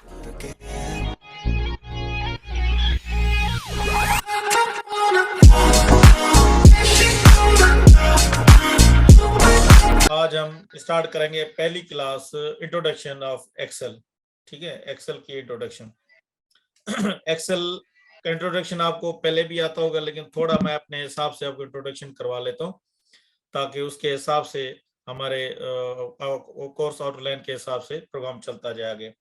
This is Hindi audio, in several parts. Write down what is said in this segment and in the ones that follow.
आज हम स्टार्ट करेंगे पहली क्लास इंट्रोडक्शन ऑफ एक्सेल। ठीक है, एक्सेल की इंट्रोडक्शन। एक्सेल का इंट्रोडक्शन आपको पहले भी आता होगा, लेकिन थोड़ा मैं अपने हिसाब से आपको इंट्रोडक्शन करवा लेता हूँ ताकि उसके हिसाब से हमारे कोर्स आउटलाइन के हिसाब से प्रोग्राम चलता जाए आगे।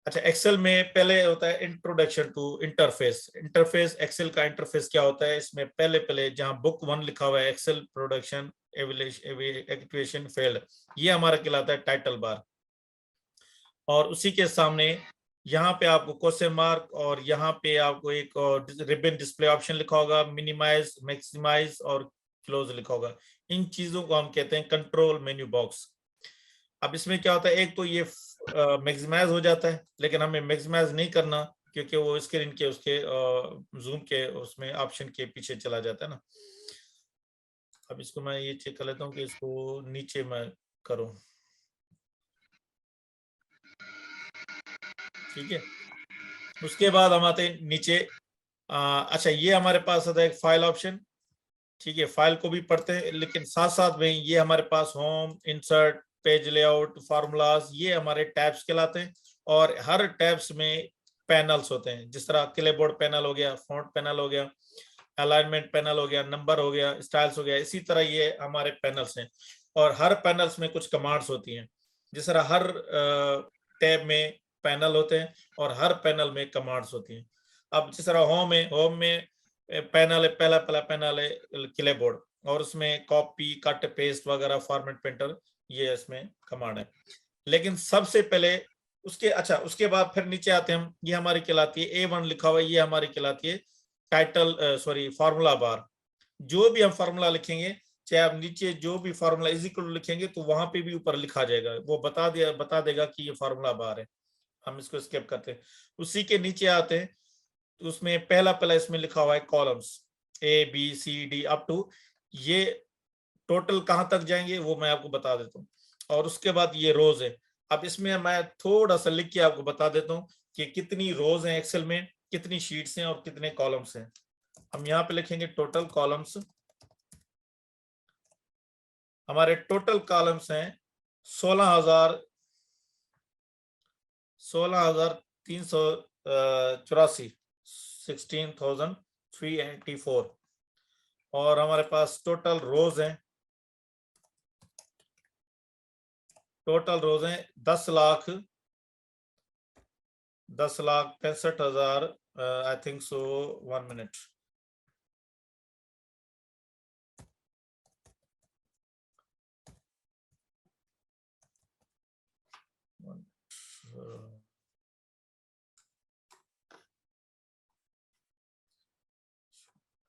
अच्छा, एक्सेल में पहले होता है introduction to interface. Interface, Excel का इंटरफेस क्या होता है, इसमें पहले जहां बुक 1 लिखा हुआ है एक्सेल प्रोडक्शन एक्टिवेशन फील्ड, ये हमारा कहलाता है टाइटल बार। और उसी के सामने यहाँ पे आपको क्वेश्चन मार्क और यहाँ पे आपको एक रिबन डिस्प्ले ऑप्शन लिखा होगा, मिनिमाइज, मैक्सिमाइज और क्लोज लिखा होगा। इन चीजों को हम कहते हैं कंट्रोल मेन्यू बॉक्स। अब इसमें क्या होता है, एक तो ये मैक्सिमाइज हो जाता है, लेकिन हमें मैक्सिमाइज नहीं करना क्योंकि वो स्क्रीन के उसके जूम के उसमें ऑप्शन के पीछे चला जाता है ना। अब इसको मैं ये चेक कर लेता हूँ कि इसको नीचे मैं करूँ। ठीक है, उसके बाद हम आते हैं नीचे। अच्छा, ये हमारे पास आता है एक फाइल ऑप्शन। ठीक है, फाइल को भी पढ़ते हैं, लेकिन साथ साथ में ये हमारे पास home, insert, page layout, formulas, ये हमारे टैब्स कहलाते हैं। और हर टैब्स में पैनल्स होते हैं, जिस तरह क्लिपबोर्ड पैनल हो गया, फॉन्ट पैनल हो गया, अलाइनमेंट पैनल हो गया, नंबर हो गया, स्टाइल्स हो गया। इसी तरह ये हमारे पैनल्स हैं और हर पैनल्स में कुछ कमांड्स होती हैं। जिस तरह हर टैब में पैनल होते हैं और हर पैनल में कमांड्स होती हैं। अब जिस तरह होम में पैनल है, पहला पैनल है क्लिपबोर्ड, और उसमें कॉपी, कट, पेस्ट वगैरह, फॉर्मेट, प्रिंटर, ये इसमें कमांड है। लेकिन सबसे पहले उसके बाद फिर नीचे आते हैं हम, ये हमारी कहलाती है A1 लिखा हुआ है, ये हमारी कहलाती है टाइटल फार्मूला बार। जो भी हम फार्मूला लिखेंगे, चाहे आप नीचे जो भी फार्मूला इज इक्वल लिखेंगे तो वहां पे भी ऊपर लिखा जाएगा, वो बता देगा कि ये फार्मूला बार है। हम इसको स्किप करते हैं। उसी के नीचे आते हैं तो उसमें पहला इसमें लिखा हुआ है कॉलम्स, ABCD अप टू, ये टोटल कहां तक जाएंगे वो मैं आपको बता देता हूँ। और उसके बाद ये रोज है। अब इसमें मैं थोड़ा सा लिख के आपको बता देता हूँ कि कितनी रोज हैं एक्सेल में, कितनी शीट्स हैं और कितने कॉलम्स हैं। हम यहाँ पे लिखेंगे टोटल कॉलम्स। हमारे टोटल कॉलम्स हैं 16,384, 16,384। और हमारे पास टोटल रोज हैं 10,65,000। I think so, 1 minute.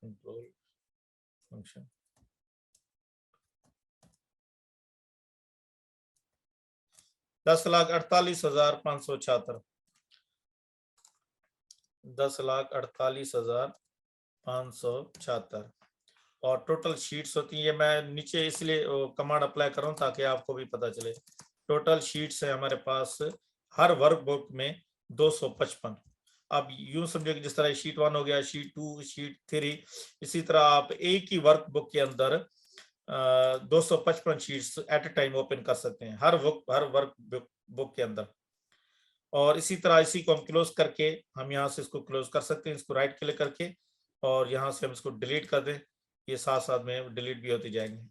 Control function 10,48,576, 10,48,576। और टोटल शीट्स होती है, मैं नीचे इसलिए कमांड अप्लाई कर रहा हूँ ताकि आपको भी पता चले। टोटल शीट्स है हमारे पास हर वर्कबुक में 255। अब यूं समझो कि जिस तरह शीट 1 हो गया, शीट 2, शीट 3, इसी तरह आप एक ही वर्कबुक के अंदर 255 sheets at a time open कर सकते हैं, हर वर्क बुक के अंदर। और इसी तरह इसी को हम क्लोज करके हम यहाँ से इसको क्लोज कर सकते हैं, इसको राइट क्लिक करके, और यहाँ से हम इसको डिलीट कर दें, ये साथ साथ में डिलीट भी होते जाएंगे।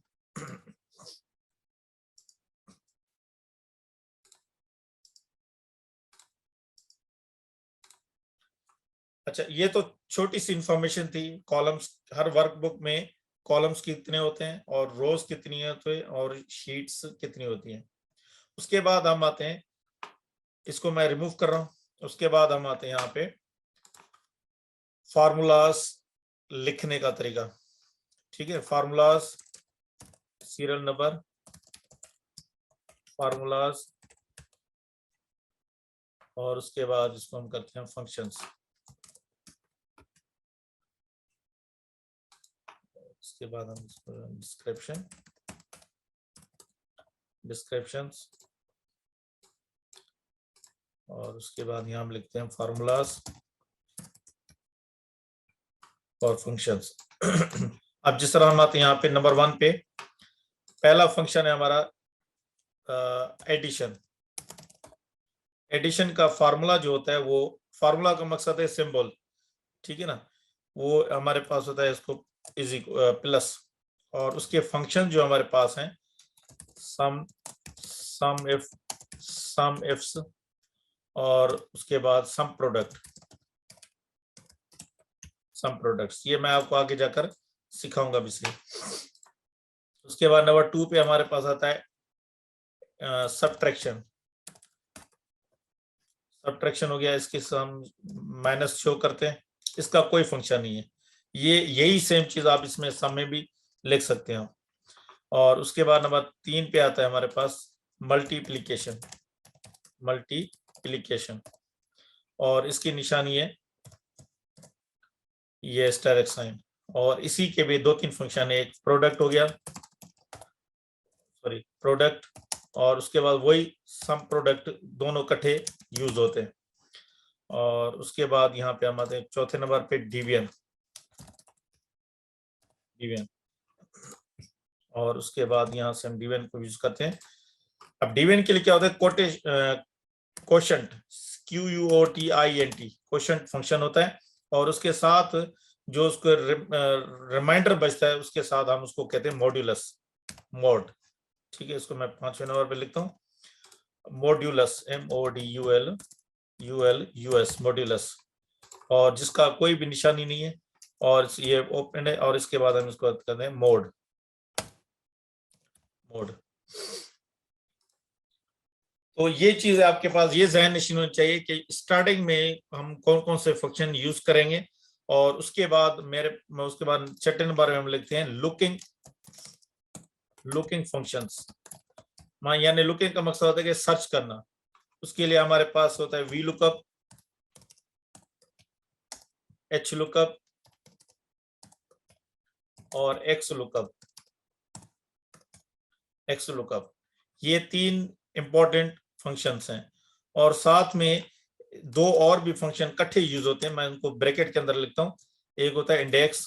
अच्छा, ये तो छोटी सी इंफॉर्मेशन थी। कॉलम्स, हर वर्कबुक में कॉलम्स कितने होते हैं और रोज कितनी होते हैं और शीट्स कितनी होती हैं। उसके बाद हम आते हैं, इसको मैं रिमूव कर रहा हूँ। उसके बाद हम आते हैं यहाँ पे फार्मूलाज लिखने का तरीका। ठीक है, फार्मूलाज, सीरियल नंबर, फार्मूलाज, और उसके बाद इसको हम करते हैं फंक्शंस। उसके बाद हम इसको डिस्क्रिप्शंस, और उसके बाद यहाँ हम लिखते हैं फार्मूलाज और फंक्शंस। अब जिस तरह हम आते हैं यहाँ पे नंबर 1 पे, पहला फंक्शन है हमारा एडिशन। एडिशन का फार्मूला जो होता है, वो फार्मूला का मकसद है सिंबल, ठीक है ना, वो हमारे पास होता है इसको इज प्लस, और उसके फंक्शन जो हमारे पास हैं सम, सम इफ्स, और उसके बाद सम प्रोडक्ट्स। ये मैं आपको आगे जाकर सिखाऊंगा विषय। उसके बाद नंबर 2 पे हमारे पास आता है सब्ट्रैक्शन हो गया, इसके सम माइनस शो करते हैं, इसका कोई फंक्शन नहीं है। ये यही सेम चीज आप इसमें सम में भी लिख सकते हैं। और उसके बाद नंबर 3 पे आता है हमारे पास मल्टीप्लिकेशन, और इसकी निशानी है ये स्टार साइन। और इसी के भी 2-3 फंक्शन है, एक प्रोडक्ट हो गया, प्रोडक्ट, और उसके बाद वही सम प्रोडक्ट, दोनों इकट्ठे यूज होते हैं। और उसके बाद यहाँ पे हम आते हैं चौथे नंबर पे डिवीजन, और उसके बाद यहाँ से हम डिवीजन को यूज करते हैं। अब डिवीजन के लिए क्या होता है, क्वोशंट, QUOTINT, क्वोशंट फंक्शन होता है, और उसके साथ जो उसको रिमाइंडर बचता है उसके साथ हम उसको कहते हैं मॉड्यूलस, मोड, ठीक है। इसको मैं 5वें नंबर पे लिखता हूँ, मॉड्यूलस, MODULUS, मॉड्यूलस, और जिसका कोई भी निशानी नहीं है, और ये ओपन है, और इसके बाद हम इसको कहते हैं मोड। तो ये चीज आपके पास ये ज़हन नशीन होनी चाहिए कि स्टार्टिंग में हम कौन कौन से फंक्शन यूज करेंगे, और उसके बाद उसके बाद छठे नंबर में हम लिखते हैं लुकिंग फंक्शंस। यानी लुकिंग का मकसद होता है कि सर्च करना। उसके लिए हमारे पास होता है VLOOKUP, HLOOKUP और XLOOKUP। ये 3 इंपॉर्टेंट फंक्शंस हैं, और साथ में 2 और भी फंक्शन इकट्ठे यूज होते हैं, मैं उनको ब्रैकेट के अंदर लिखता हूं। एक होता है इंडेक्स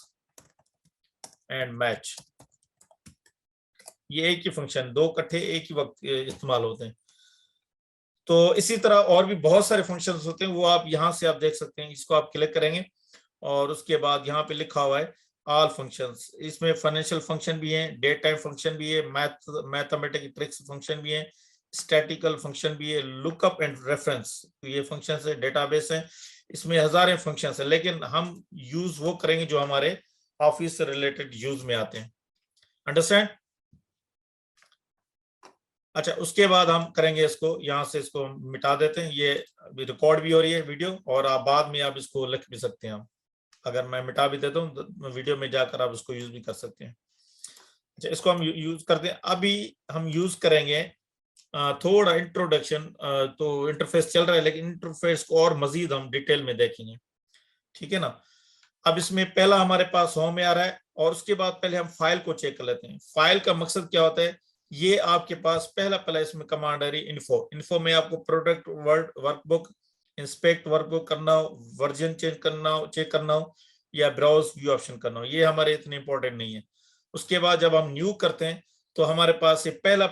एंड मैच। ये एक ही फंक्शन, 2 इकट्ठे एक ही वक्त इस्तेमाल होते हैं। तो इसी तरह और भी बहुत सारे फंक्शंस होते हैं, वो आप यहाँ से आप देख सकते हैं। इसको आप क्लिक करेंगे, और उसके बाद यहाँ पे लिखा हुआ है ऑल फंक्शंस। इसमें फाइनेंशियल फंक्शन भी है, डेट टाइम फंक्शन भी है, मैथमेटिकल ट्रिक्स फंक्शन भी है, स्टैटिकल फंक्शन भी है, लुकअप एंड रेफरेंस, ये फंक्शन है, डेटाबेस है। इसमें हजारों फंक्शन है, लेकिन हम यूज वो करेंगे जो हमारे ऑफिस से रिलेटेड यूज में आते हैं। अंडरस्टैंड? अच्छा, उसके बाद हम करेंगे इसको, यहाँ से इसको मिटा देते हैं। ये रिकॉर्ड भी हो रही है वीडियो, और आप बाद में आप इसको लिख भी सकते हैं। अगर मैं मिटा भी देता हूँ तो वीडियो में जाकर आप उसको यूज भी कर सकते हैं। अच्छा, इसको हम यूज करते हैं। अभी हम यूज करेंगे थोड़ा इंट्रोडक्शन। तो इंटरफेस चल रहा है, लेकिन इंटरफेस को और मजीद हम डिटेल में देखेंगे, ठीक है ना। अब इसमें पहला हमारे पास होम में आ रहा है, और उसके बाद पहले हम फाइल को चेक कर लेते हैं। फाइल का मकसद क्या होता है, ये आपके पास पहला इसमें कमांड आ रही है इन्फो में आपको प्रोडक्ट वर्कबुक, इंस्पेक्ट वर्कबुक करना हो, वर्जन चेक करना हो, या ब्राउज व्यू ऑप्शन करना हो। ये हमारे इतने इंपॉर्टेंट नहीं है। उसके बाद जब हम न्यू करते हैं तो हमारे पास ये पहला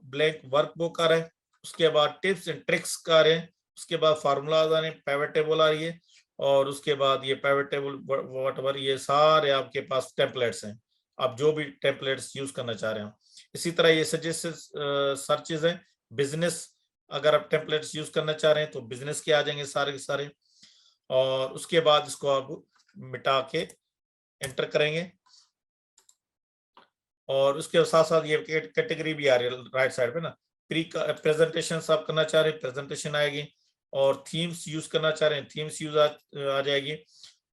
ब्लैंक वर्कबुक आ रहा है। उसके बाद टिप्स एंड ट्रिक्स का आ रहे हैं। उसके बाद फार्मूलाज आ रहे हैं, पिवट टेबल आ रही है, और उसके बाद ये पिवट टेबल व्हाटएवर, ये सारे आपके पास टेम्पलेट्स हैं, आप जो भी टेम्पलेट्स यूज करना चाह रहे हो। इसी तरह ये सजेस्टेड सर्चेज हैं, बिजनेस, अगर आप टेम्पलेट्स यूज करना चाह रहे हैं तो बिजनेस के आ जाएंगे सारे के सारे। और उसके बाद इसको आप मिटा के एंटर करेंगे, और उसके साथ साथ ये कैटेगरी भी आ रही है राइट साइड पे ना, प्रेजेंटेशन आप करना चाह रहे हैं, प्रेजेंटेशन आएगी, और थीम्स यूज करना चाह रहे हैं, थीम्स यूज आ जाएगी,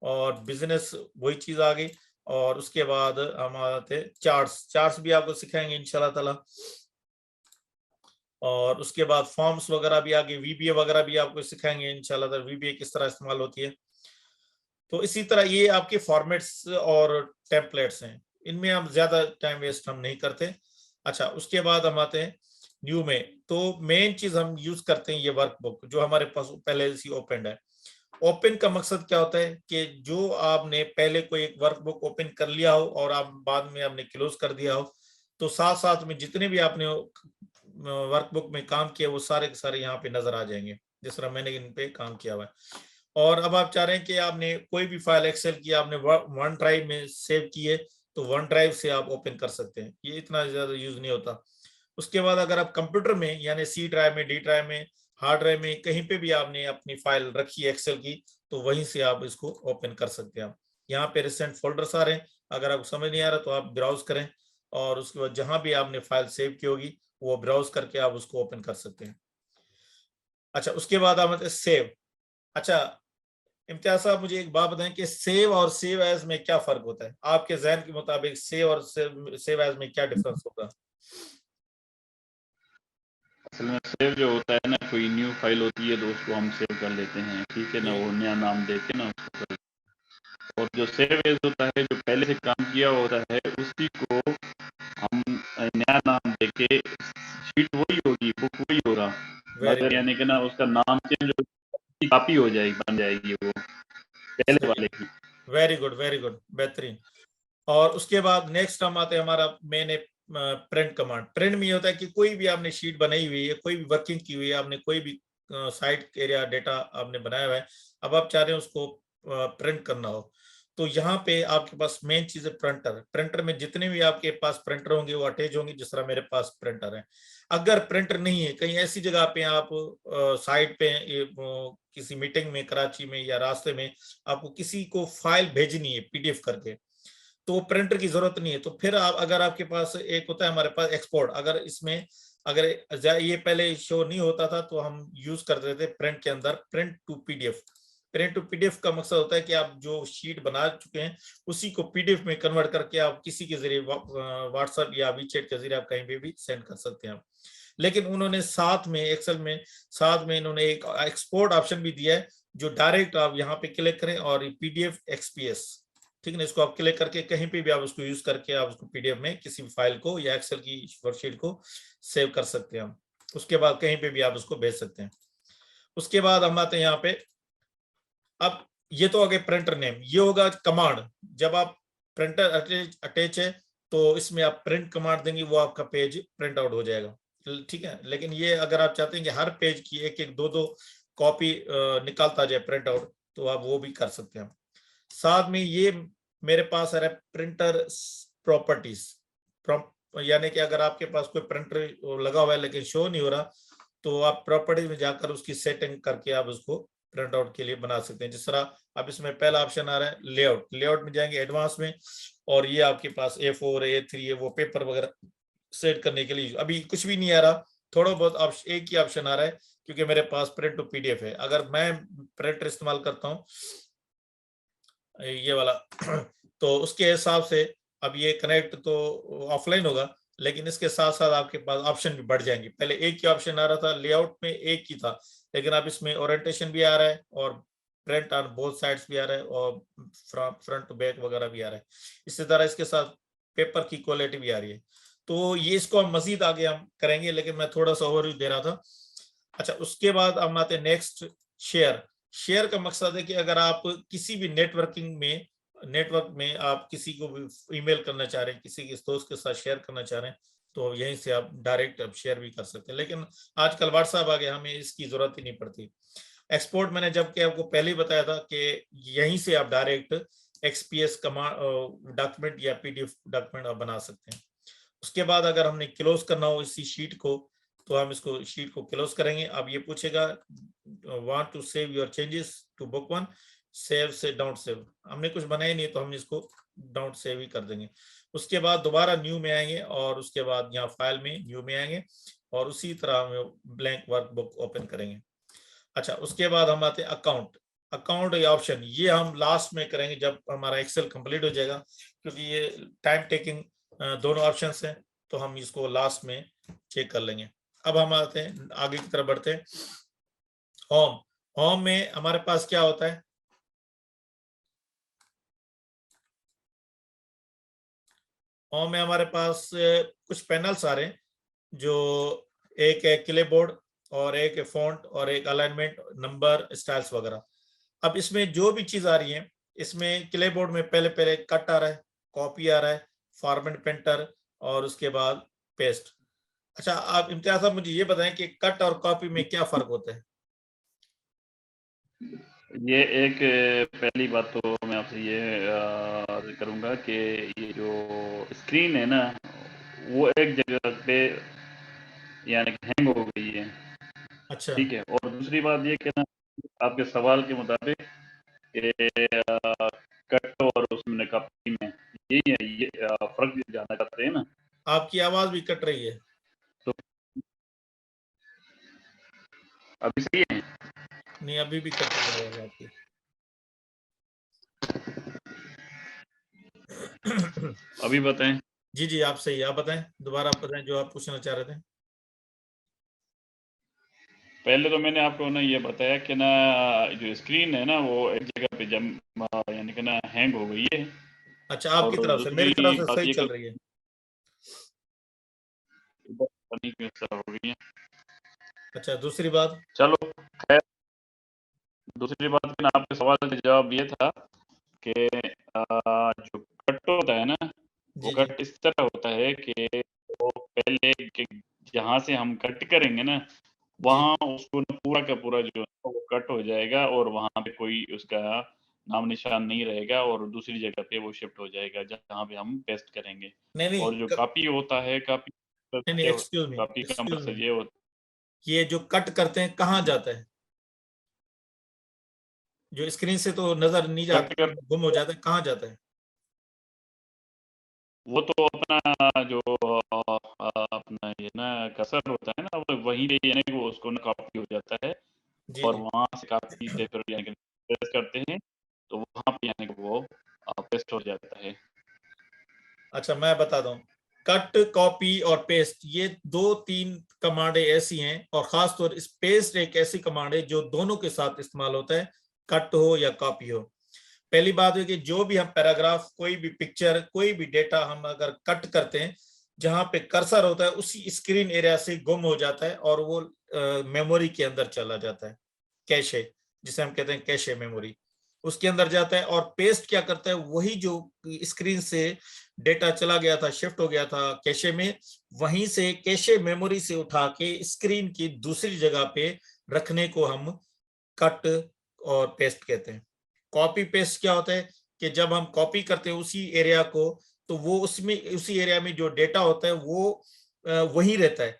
और बिजनेस वही चीज आ गई। और उसके बाद हम आते चार्ट्स भी आपको सिखाएंगे इंशाल्लाह ताला। और उसके बाद फॉर्म्स वगैरह भी आगे, VBA वगैरह भी आपको सिखाएंगे इंशाल्लाह ताला, VBA किस तरह इस्तेमाल होती है। तो इसी तरह ये आपके फॉर्मेट्स और टेम्पलेट्स हैं, इनमें हम ज्यादा टाइम वेस्ट हम नहीं करते। अच्छा, उसके बाद हम आते हैं न्यू में, तो मेन चीज हम यूज करते हैं ये वर्कबुक जो हमारे पास पहले से ओपन है। ओपन का मकसद क्या होता है कि जो आपने पहले कोई एक वर्कबुक ओपन कर लिया हो और आप बाद में आपने क्लोज कर दिया हो, तो साथ साथ में जितने भी आपने वर्कबुक में काम किया वो सारे के सारे यहाँ पे नजर आ जाएंगे, जिस तरह मैंने इन पे काम किया हुआ है। और अब आप चाह रहे हैं कि आपने कोई भी फाइल एक्सेल की आपने वन ड्राइव में सेव की है, तो वन ड्राइव से आप ओपन कर सकते हैं, ये इतना ज्यादा यूज नहीं होता। उसके बाद अगर आप कंप्यूटर में यानी सी ड्राइव में, डी ड्राइव में, हार्ड ड्राइव में कहीं पे भी आपने अपनी फाइल रखी है एक्सेल की, तो वहीं से आप इसको ओपन कर सकते हैं। यहाँ पे रिसेंट फोल्डर्स आ रहे हैं, अगर आपको समझ नहीं आ रहा तो आप ब्राउज करें और उसके बाद जहां भी आपने फाइल सेव की होगी वो ब्राउज करके आप उसको ओपन कर सकते हैं। अच्छा, उसके बाद आप सेव। अच्छा इम्तियाज साहब, मुझे एक बात बताएं कि सेव और सेव एज में क्या फर्क होता है आपके जहन के मुताबिक? सेव और सेव एज में क्या डिफरेंस होगा? असल में सेव जो होता है ना, कोई न्यू फाइल होती है तो उसको हम सेव कर लेते हैं, ठीक है ना, वो नया नाम देके ना उसको कर। और जो सेव एज होता है, जो पहले से काम किया होता है उसी को हम नया नाम देके, शीट वही होगी, बुक वही होगा, वेरी मगर गुड, यानी कि ना उसका नाम चेंज हो, कॉपी हो जाएगी, बन जाएगी वो पहले सही, वाले की। वेरी गुड, वेरी गुड, बेहतरीन। और उसके बाद नेक्स्ट हम आते हैं हमारा मैंने प्रिंट कमांड। प्रिंट में ये होता है कि कोई भी आपने शीट बनाई हुई है, कोई भी वर्किंग की हुई है, आपने कोई भी साइट एरिया डेटा आपने बनाया हुआ है, अब आप चाह रहे हैं उसको प्रिंट करना हो, तो यहाँ पे आपके पास मेन चीज है प्रिंटर। प्रिंटर में जितने भी आपके पास प्रिंटर होंगे वो अटैच होंगे, जिस तरह मेरे पास प्रिंटर है। अगर प्रिंटर नहीं है, कहीं ऐसी जगह पे आप साइट पे किसी मीटिंग में कराची में या रास्ते में आपको किसी को फाइल भेजनी है पीडीएफ करके, तो प्रिंटर की जरूरत नहीं है, तो फिर आप अगर आपके पास एक होता है हमारे पास एक्सपोर्ट, अगर इसमें अगर ये पहले शो नहीं होता था तो हम यूज करते थे प्रिंट के अंदर print to PDF. Print to PDF का मकसद होता है कि आप जो शीट बना चुके हैं उसी को पीडीएफ में कन्वर्ट करके आप किसी के जरिए व्हाट्सएप या वीचैट के जरिए आप कहीं पे भी सेंड कर सकते हैं। लेकिन उन्होंने साथ में एक्सेल में साथ में इन्होंने एक एक्सपोर्ट ऑप्शन भी दिया है, जो डायरेक्ट आप यहाँ पे क्लिक करें और पीडीएफ एक्सपीएस, ठीक है ना, इसको आप क्लिक करके कहीं पे भी आप उसको यूज करके आप उसको पीडीएफ में किसी भी फाइल को या एक्सेल की वर्कशीट को सेव कर सकते हैं। उसके बाद कहीं पे भी आप उसको भेज सकते हैं। उसके बाद हम आते हैं यहाँ पे, अब ये तो आगे प्रिंटर नेम, ये होगा कमांड। जब आप प्रिंटर अटैच है तो इसमें आप प्रिंट कमांड देंगे, वो आपका पेज प्रिंट आउट हो जाएगा, ठीक है। लेकिन ये अगर आप चाहते हैं कि हर पेज की एक एक दो दो कॉपी निकालता जाए प्रिंट आउट, तो आप वो भी कर सकते हैं। साथ में ये मेरे पास है प्रिंटर प्रॉपर्टीज, यानी कि अगर आपके पास कोई प्रिंटर लगा हुआ है लेकिन शो नहीं हो रहा, तो आप प्रॉपर्टीज में जाकर उसकी सेटिंग करके आप उसको प्रिंट आउट के लिए बना सकते हैं। जिस तरह अब इसमें पहला ऑप्शन आ रहा है लेआउट, लेआउट में जाएंगे एडवांस में, और ये आपके पास A4 A3 है, वो पेपर वगैरह सेट करने के लिए अभी कुछ भी नहीं आ रहा, थोड़ा बहुत एक ही ऑप्शन आ रहा है क्योंकि मेरे पास प्रिंट टू पीडीएफ है। अगर मैं प्रिंटर इस्तेमाल करता हूँ ये वाला तो उसके हिसाब से अब ये कनेक्ट तो ऑफलाइन होगा, लेकिन इसके साथ साथ आपके पास ऑप्शन भी बढ़ जाएंगे। पहले एक ही ऑप्शन आ रहा था, लेआउट में एक ही था, लेकिन अब इसमें ओरिएंटेशन भी आ रहा है और प्रिंट ऑन बोथ साइड्स भी आ रहा है और फ्रंट टू बैक वगैरह भी आ रहा है। इसी तरह इसके साथ पेपर की क्वालिटी भी आ रही है। तो ये इसको हम मजीद आगे हम करेंगे, लेकिन मैं थोड़ा सा ओवरव्यू दे रहा था। अच्छा, उसके बाद हम आते हैं नेक्स्ट, शेयर। शेयर का मकसद है कि अगर आप किसी भी नेटवर्क में आप किसी को भी ईमेल करना चाह रहे हैं, किसी के दोस्त के साथ शेयर करना चाह रहे हैं, तो यहीं से आप डायरेक्ट अब शेयर भी कर सकते हैं। लेकिन आजकल व्हाट्सएप आ गया, हमें इसकी जरूरत ही नहीं पड़ती। एक्सपोर्ट मैंने जबकि आपको पहले ही बताया था कि यहीं से आप डायरेक्ट एक्सपीएस कमांड डॉक्यूमेंट या पीडीएफ डॉक्यूमेंट आप बना सकते हैं। उसके बाद अगर हमने क्लोज करना हो इसी शीट को, तो हम इसको शीट को क्लोज करेंगे। अब ये पूछेगा want to save your changes to book one, save से डोंट सेव, हमने कुछ बनाया नहीं तो हम इसको डोंट सेव ही कर देंगे। उसके बाद दोबारा न्यू में आएंगे और उसके बाद यहाँ फाइल में न्यू में आएंगे और उसी तरह हम ब्लैंक वर्कबुक ओपन करेंगे। अच्छा, उसके बाद हम आते हैं अकाउंट। अकाउंट या ऑप्शन ये हम लास्ट में करेंगे जब हमारा एक्सेल कंप्लीट हो जाएगा, क्योंकि ये टाइम टेकिंग दोनों ऑप्शन हैं, तो हम इसको लास्ट में चेक कर लेंगे। अब हम आते हैं आगे की तरफ बढ़ते हैं। होम, होम में हमारे पास क्या होता है? होम में हमारे पास कुछ पैनल्स आ रहे हैं, जो एक है क्लिपबोर्ड और एक है फॉन्ट और एक अलाइनमेंट, नंबर, स्टाइल्स वगैरह। अब इसमें जो भी चीज आ रही है, इसमें क्लिपबोर्ड में पहले पहले कट आ रहा है, कॉपी आ रहा है, फॉर्मेट पेंटर और उसके बाद पेस्ट। अच्छा, आप इम्तियाज साहब मुझे ये बताएं कि कट और कॉपी में क्या फर्क होता है? ये एक पहली बात तो मैं आपसे ये अर्ज करूंगा कि ये जो स्क्रीन है ना, वो एक जगह पे यानी कि हैंग हो गई है। अच्छा ठीक है, और दूसरी बात ये कि ना, आपके सवाल के मुताबिक कट और उसमें कॉपी में यही है, ये फर्क जानना चाहते हैं ना? आपकी आवाज भी कट रही है। तो अभी सही है? नहीं, अभी भी कट रही है आवाज आपकी। अभी बताएं। जी जी, आप सही, आप बताएं, दोबारा आप बताएं जो आप पूछना चाह रहे थे। पहले तो मैंने आपको ना ये बताया कि ना जो स्क्रीन है ना वो एक जगह पे जम यानी कि ना हैंग हो गई है। अच्छा, और आपकी तरफ से, मेरी दूसरी तरफ से बात सही ये चल कि रही है। पता नहीं किस तरह हो गई है। अच्छा, दूसरी बात। चलो खैर, दूसरी बात कि ना आपके सवाल का जवाब ये था कि जो कट होता है ना, वो जी जी कट इस तरह होता है कि वो पहले जहां से हम कट करेंगे ना, जी। वहां उसको ना पूरा का पूरा जो है वो कट हो जाएगा और वहां पे कोई उसका नाम निशान नहीं रहेगा और दूसरी जगह पे वो शिफ्ट हो जाएगा जहां पे हम पेस्ट करेंगे। नहीं नहीं और जो कॉपी होता है, नहीं नहीं, एक्सक्यूज मी, कॉपी का एक्सक्यूज मकसद मी, ये होता ये जो कट करते हैं कहाँ जाता है? जो स्क्रीन से तो नजर नहीं है कट जाता, कर, गुम हो जाता है, कहाँ जाता है? वो तो अपना जो अपना ये ना कसर होता है ना, वो वहीं पे यानी कि वो उसको ना कॉपी हो जाता है जी और जी। वहां से कॉपी से फिर यानी कि पेस्ट करते हैं तो वहां पे यानी कि वो पेस्ट हो जाता है। अच्छा, मैं बताता हूँ। कट, कॉपी और पेस्ट, ये दो तीन कमांडें ऐसी हैं, और खासतौर इस पेस्ट एक ऐसी कमांड है जो दोनों के साथ इस्तेमाल होता है, कट हो या कॉपी हो। पहली बात है कि जो भी हम पैराग्राफ, कोई भी पिक्चर, कोई भी डेटा हम अगर कट करते हैं, जहां पे कर्सर होता है उसी स्क्रीन एरिया से गुम हो जाता है और वो मेमोरी के अंदर चला जाता है, कैशे, जिसे हम कहते हैं कैशे मेमोरी, उसके अंदर जाता है। और पेस्ट क्या करता है, वही जो स्क्रीन से डेटा चला गया था, शिफ्ट हो गया था कैशे में, वहीं से कैशे मेमोरी से उठा के स्क्रीन की दूसरी जगह पे रखने को हम कट और पेस्ट कहते हैं। कॉपी पेस्ट क्या होता है कि जब हम कॉपी करते हैं उसी एरिया को, तो वो उसमें उसी एरिया में जो डेटा होता है वो वही रहता है,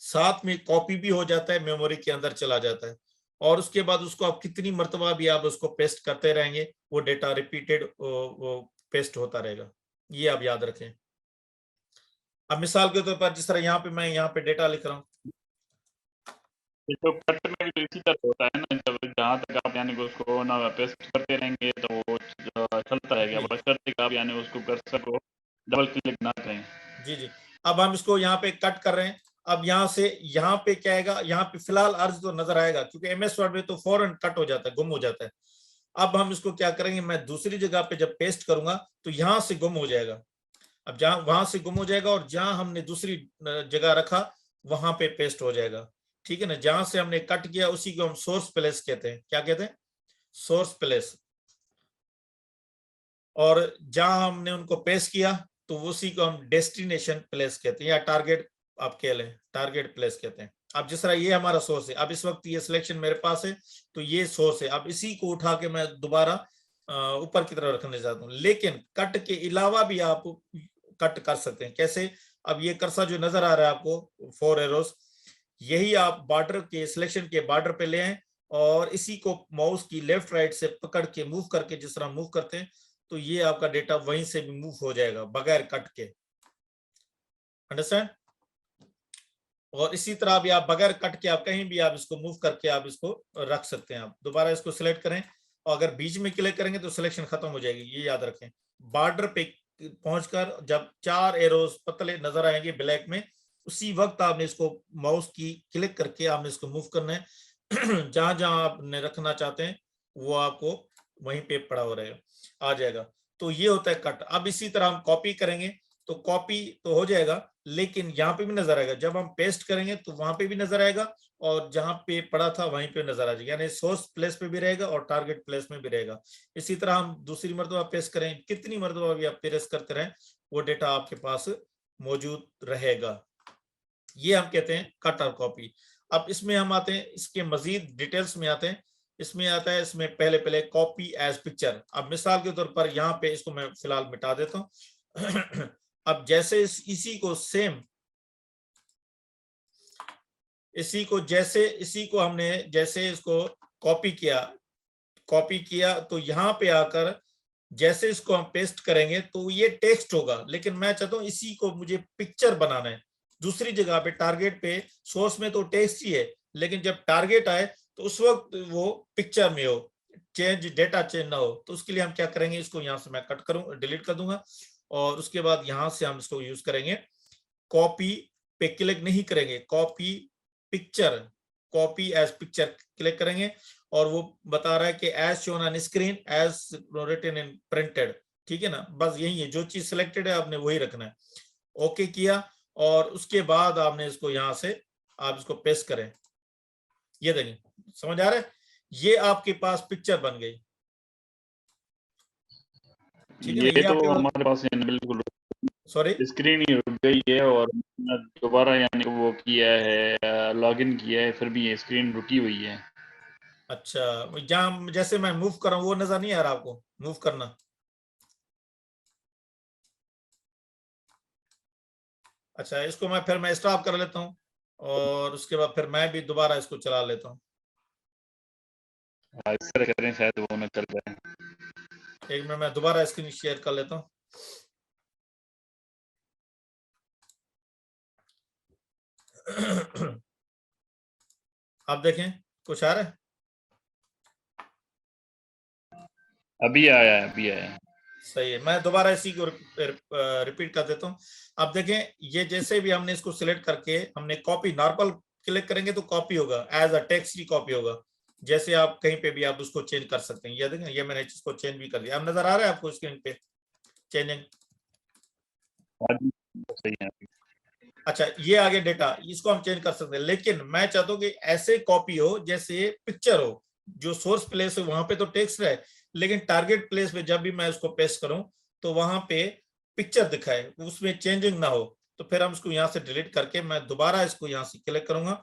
साथ में कॉपी भी हो जाता है, मेमोरी के अंदर चला जाता है, और उसके बाद उसको आप कितनी मर्तबा भी आप उसको पेस्ट करते रहेंगे, वो डेटा रिपीटेड वो पेस्ट होता रहेगा। ये आप याद रखें। अब मिसाल के तौर पर जिस तरह यहाँ पे मैं यहाँ पे डेटा लिख रहा हूँ। ये तो कट में भी तो इसी तरह होता है ना, जब जहाँ तक आप यानी कि उसको ना पेस्ट करते रहेंगे तो वो चलता रहेगा, जी बशर्ते आप यानी उसको कर्सर को डबल क्लिक ना करें। जी जी। अब हम इसको यहाँ पे कट कर रहे हैं। अब यहाँ से यहाँ पे क्या आएगा, यहाँ पे फिलहाल अर्ज तो नजर आएगा, क्योंकि एमएस वर्ड में तो फौरन कट हो जाता है, गुम हो जाता है। अब हम इसको क्या करेंगे, मैं दूसरी जगह पे जब पेस्ट करूंगा तो यहाँ से गुम हो जाएगा। अब जहां वहां से गुम हो जाएगा और जहां हमने दूसरी जगह रखा वहां पे पेस्ट हो जाएगा। ठीक है ना? जहां से हमने कट किया उसी को हम सोर्स प्लेस कहते हैं। क्या कहते हैं? Source place. और जहां हमने उनको पेस्ट किया तो उसी को हम डेस्टिनेशन प्लेस कहते हैं, या टारगेट आप कह लें, टारगेट प्लेस कहते हैं। अब जिस तरह ये हमारा सोर्स है, अब इस वक्त ये सिलेक्शन मेरे पास है तो ये सोर्स है। अब इसी को उठा के मैं दोबारा ऊपर की तरफ रखने चाहता हूँ, लेकिन कट के अलावा भी आप कट कर सकते हैं। कैसे? अब ये कर्सर जो नजर आ रहा है आपको, 4 एरोस, यही आप बॉर्डर के सिलेक्शन के बॉर्डर पे ले आए और इसी को माउस की लेफ्ट राइट से पकड़ के मूव करके, जिस तरह मूव करते हैं, तो ये आपका डेटा वहीं से भी मूव हो जाएगा बगैर कट के। अंडरस्टैंड? और इसी तरह भी आप बगैर कट के आप कहीं भी आप इसको मूव करके आप इसको रख सकते हैं। आप दोबारा इसको सिलेक्ट करें और अगर बीच में क्लिक करेंगे तो सिलेक्शन खत्म हो जाएगी, ये याद रखें। बॉर्डर पे पहुंचकर जब 4 एरोस पतले नजर आएंगे ब्लैक में, उसी वक्त आपने इसको माउस की क्लिक करके आपने इसको मूव करना है। जहां जहां आपने रखना चाहते हैं वो आपको वहीं पे पड़ा हो रहेगा, आ जाएगा। तो ये होता है कट। अब इसी तरह हम कॉपी करेंगे तो कॉपी तो हो जाएगा, लेकिन यहाँ पे भी नजर आएगा। जब हम पेस्ट करेंगे तो वहां पे भी नजर आएगा, और जहां पे पड़ा था वहीं पे नजर आ जाएगा, यानी सोर्स प्लेस पे भी रहेगा और टारगेट प्लेस में भी रहेगा। इसी तरह हम दूसरी मरतबा पेस्ट करें, कितनी मरतबा भी आप प्रेस करते रहें, वो डेटा आपके पास मौजूद रहेगा। ये हम कहते हैं कट और कॉपी। अब इसमें हम आते हैं, इसके मजीद डिटेल्स में आते हैं। इसमें आता है, इसमें पहले पहले कॉपी एज पिक्चर। अब मिसाल के तौर पर यहाँ पे इसको मैं फिलहाल मिटा देता हूं। अब जैसे इसी को सेम, इसी को हमने जैसे इसको कॉपी किया तो यहाँ पे आकर जैसे इसको हम पेस्ट करेंगे तो ये टेक्स्ट होगा, लेकिन मैं चाहता हूं इसी को मुझे पिक्चर बनाना है। दूसरी जगह पे टारगेट पे सोर्स में तो टेक्स्ट ही है, लेकिन जब टारगेट आए तो उस वक्त वो पिक्चर में हो, डेटा चेंज ना हो। तो उसके लिए हम क्या करेंगे, इसको यहाँ से मैं कट करूं, डिलीट कर दूंगा, और उसके बाद यहां से हम इसको यूज करेंगे। कॉपी पे क्लिक नहीं करेंगे, copy picture, copy as picture click करेंगे, और वो बता रहा है कि as shown on screen as written in printed. ठीक है ना, बस यही है, जो चीज सिलेक्टेड है आपने वही रखना है। ओके किया, और उसके बाद आपने इसको यहां से आप इसको पेस्ट करें। ये देखिए, समझ आ रहा है, ये आपके पास पिक्चर बन गई। ठीक है ना, ये ये तो आपके हमारे पास बिल्कुल सॉरी स्क्रीन ही रुक गई है, और दोबारा यानी वो किया है, लॉगिन किया है, फिर भी ये स्क्रीन रुकी हुई है। अच्छा, जहां जैसे मैं मूव कर रहा हूं वो नजर नहीं आ रहा आपको, मूव करना? अच्छा, इसको मैं स्टॉप कर लेता हूँ, और उसके बाद फिर मैं भी दोबारा इसको चला लेता हूँ। इस तरह करें शायद वो न चल जाए। एक मिनट, मैं दोबारा स्क्रीन शेयर कर लेता हूँ। आप देखें, कुछ आ रहा है? अभी आया है, अभी आया है। सही है, मैं दोबारा इसी को रिपीट कर देता हूँ। अब देखें, ये जैसे भी हमने इसको सिलेक्ट करके हमने कॉपी, नॉर्मल क्लिक करेंगे तो कॉपी होगा, एज अ टेक्स्ट ही कॉपी होगा। जैसे आप कहीं पे भी आप उसको चेंज कर सकते हैं। ये देखें, ये मैंने इसको चेंज भी कर दिया। अब नजर आ रहा है आपको स्क्रीन पे चेंजिंग? सही है। अच्छा, ये आगे डेटा, इसको हम चेंज कर सकते हैं, लेकिन मैं चाहता हूँ कि ऐसे कॉपी हो जैसे पिक्चर हो। जो सोर्स प्लेस है वहां पे तो टेक्स्ट है, लेकिन टारगेट प्लेस पे जब भी मैं उसको पेस्ट करूं तो वहां पे पिक्चर दिखाए, उसमें चेंजिंग ना हो। तो फिर हम इसको यहाँ से डिलीट करके मैं दोबारा इसको यहाँ से क्लिक करूंगा,